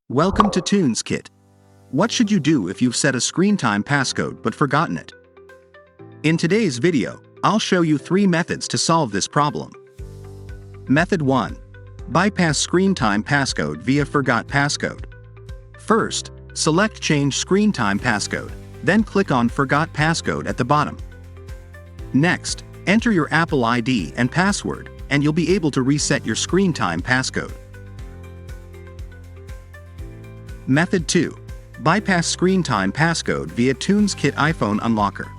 Welcome to TunesKit. What should you do if you've set a screen time passcode but forgotten it? In today's video, I'll show you 3 methods to solve this problem. Method 1. Bypass screen time passcode via forgot passcode. First, select Change Screen Time Passcode, then click on Forgot Passcode at the bottom. Next, enter your Apple ID and password, and you'll be able to reset your screen time passcode. Method 2. Bypass screen time passcode via TunesKit iPhone Unlocker.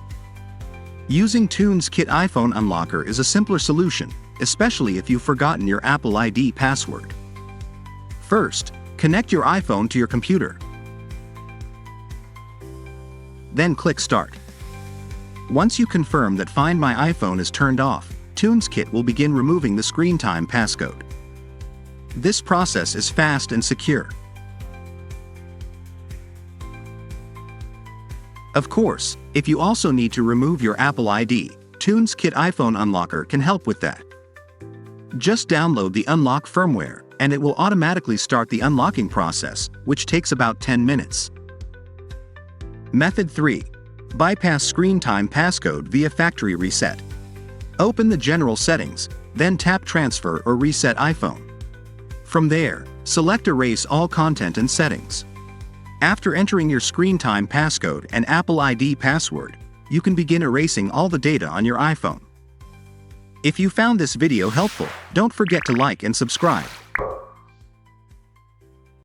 Using TunesKit iPhone Unlocker is a simpler solution, especially if you've forgotten your Apple ID password. First, connect your iPhone to your computer. Then click Start. Once you confirm that Find My iPhone is turned off, TunesKit will begin removing the screen time passcode. This process is fast and secure. Of course, if you also need to remove your Apple ID, TunesKit iPhone Unlocker can help with that. Just download the Unlock firmware, and it will automatically start the unlocking process, which takes about 10 minutes. Method 3. Bypass screen time passcode via factory reset. Open the General settings, then tap Transfer or Reset iPhone. From there, select Erase all content and settings. After entering your screen time passcode and Apple ID password, you can begin erasing all the data on your iPhone. If you found this video helpful, don't forget to like and subscribe.